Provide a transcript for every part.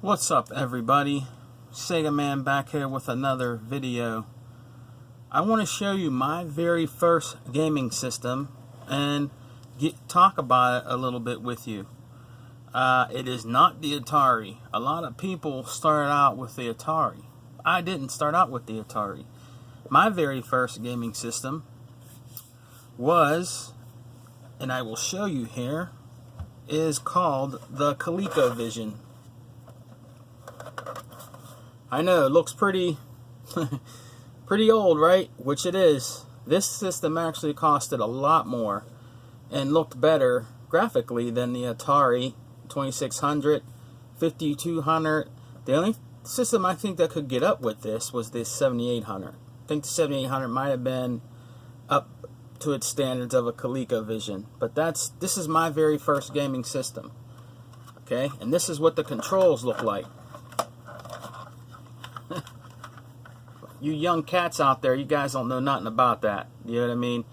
What's up, everybody? Sega Man back here with another video. I want to show you my very first gaming system and talk about it a little bit with you. It is not the Atari. A lot of people started out with the Atari. I didn't start out with the Atari. My very first gaming system was, and I will show you here, is called the ColecoVision. I know, it looks pretty pretty old, right? Which it is. This system actually costed a lot more and looked better graphically than the Atari 2600, 5200. The only system I think that could get up with this was this 7800. I think the 7800 might have been up to its standards of a ColecoVision. But this is my very first gaming system. Okay? And this is what the controls look like. You young cats out there, you guys don't know nothing about that. You know what I mean?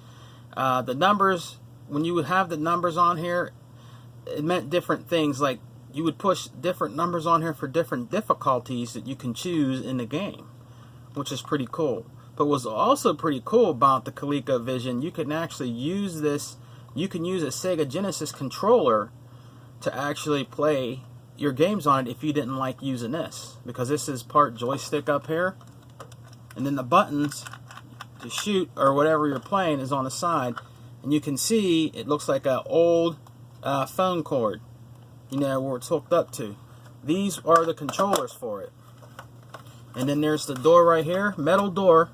The numbers, when you would have the numbers on here, it meant different things. Like, you would push different numbers on here for different difficulties that you can choose in the game, which is pretty cool. But what's also pretty cool about the ColecoVision, you can actually use this, you can use a Sega Genesis controller to actually play your games on it if you didn't like using this. Because this is part joystick up here. And then the buttons to shoot or whatever you're playing is on the side. And you can see it looks like an old phone cord, you know, where it's hooked up to. These are the controllers for it. And then there's the door right here, metal door.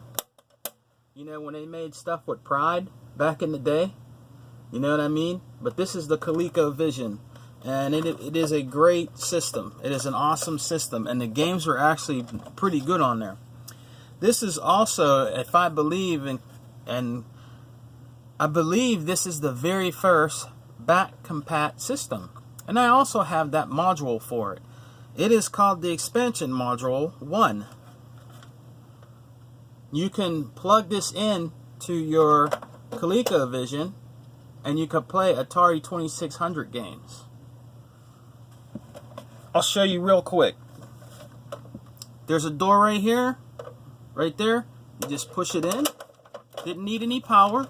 You know, when they made stuff with Pride back in the day, you know what I mean? But this is the ColecoVision. And it is a great system. It is an awesome system. And the games are actually pretty good on there. This is also, if I believe, and I believe this is the very first back compat system. And I also have that module for it. It is called the Expansion Module 1. You can plug this in to your ColecoVision and you can play Atari 2600 games. I'll show you real quick. There's a door right here. Right there, you just push it in. Didn't need any power.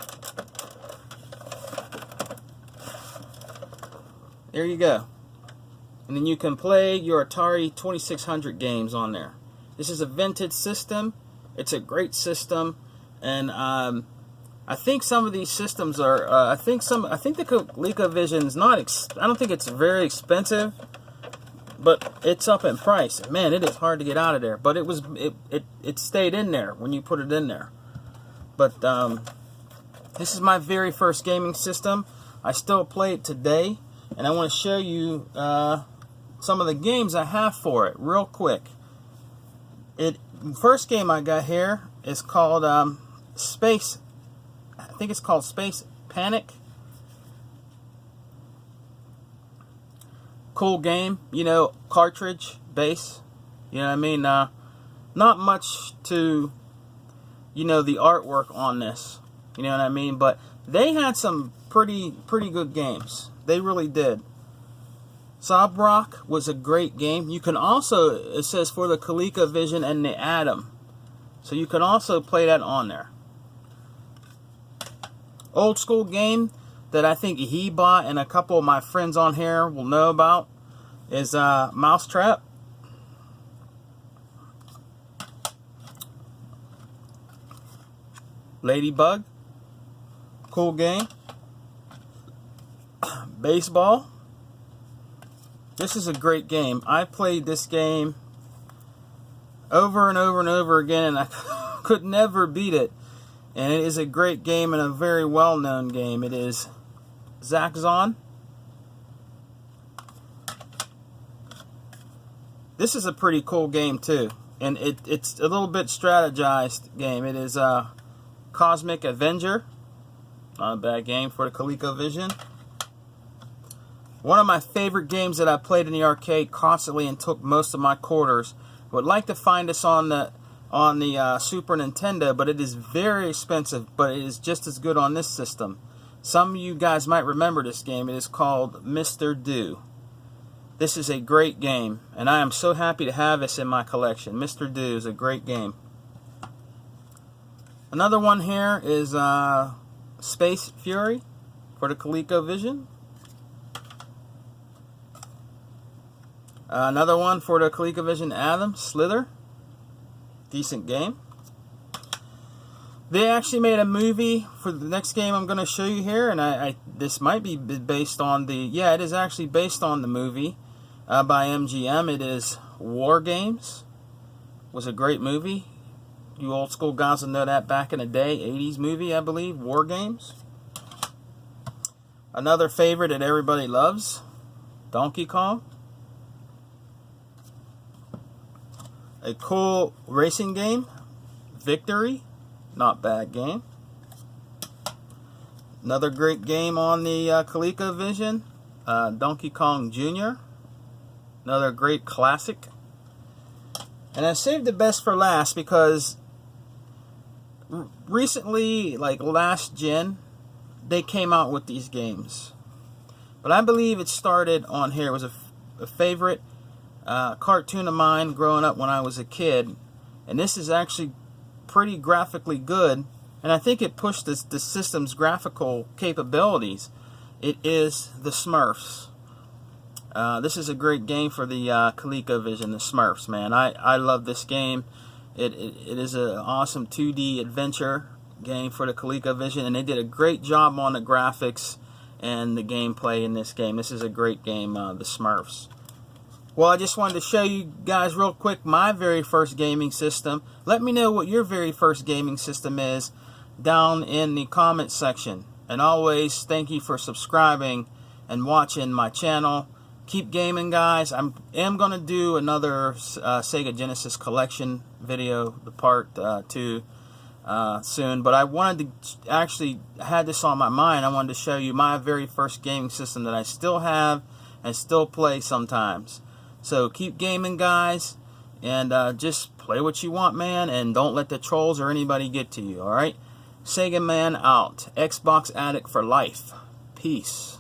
There you go. And then you can play your Atari 2600 games on there. This is a vintage system. It's a great system, and I think some of these systems are. I think the ColecoVision is not. I don't think it's very expensive. But it's up in price. Man, it is hard to get out of there. But it stayed in there when you put it in there. But this is my very first gaming system. I still play it today. And I want to show you some of the games I have for it real quick. The first game I got here is called Space. I think it's called Space Panic. Cool game, you know, cartridge base, you know what I mean, not much to, you know, the artwork on this, you know what I mean, but they had some pretty good games, they really did. Sobrock was a great game. You can also, it says for the ColecoVision and the Atom, so you can also play that on there. Old school game that I think he bought and a couple of my friends on here will know about is Mousetrap. Ladybug. Cool game. Baseball. This is a great game. I played this game over and over and over again and I could never beat it. And it is a great game and a very well-known game. It is Zaxxon. This is a pretty cool game too. And it's a little bit strategized game. It is Cosmic Avenger. Not a bad game for the ColecoVision. One of my favorite games that I played in the arcade constantly and took most of my quarters. Would like to find this on the Super Nintendo, but it is very expensive, but it is just as good on this system. Some of you guys might remember this game. It is called Mr. Do. This is a great game, and I am so happy to have this in my collection. Mr. Do is a great game. Another one here is Space Fury for the ColecoVision. Another one for the ColecoVision Atom, Slither. Decent game. They actually made a movie for the next game I'm going to show you here, and this might be based on the, yeah, it is actually based on the movie by MGM. It is War Games. Was a great movie. You old school guys will know that back in the day. 80s movie, I believe. War Games. Another favorite that everybody loves. Donkey Kong. A cool racing game. Victory. Not bad game. Another great game on the ColecoVision. Donkey Kong Jr. Another great classic. And I saved the best for last because recently, like last gen, they came out with these games. But I believe it started on here. It was a favorite cartoon of mine growing up when I was a kid. And this is actually pretty graphically good. And I think it pushed the system's graphical capabilities. It is the Smurfs. This is a great game for the ColecoVision, the Smurfs, man. I love this game. It is an awesome 2D adventure game for the ColecoVision, and they did a great job on the graphics and the gameplay in this game. This is a great game, the Smurfs. Well, I just wanted to show you guys real quick my very first gaming system. Let me know what your very first gaming system is down in the comment section. And always, thank you for subscribing and watching my channel. Keep gaming, guys. I am going to do another Sega Genesis collection video, the part 2, soon. But I wanted to actually, had this on my mind. I wanted to show you my very first gaming system that I still have and still play sometimes. So keep gaming, guys. And just play what you want, man. And don't let the trolls or anybody get to you, alright? Sega Man out. Xbox Addict for life. Peace.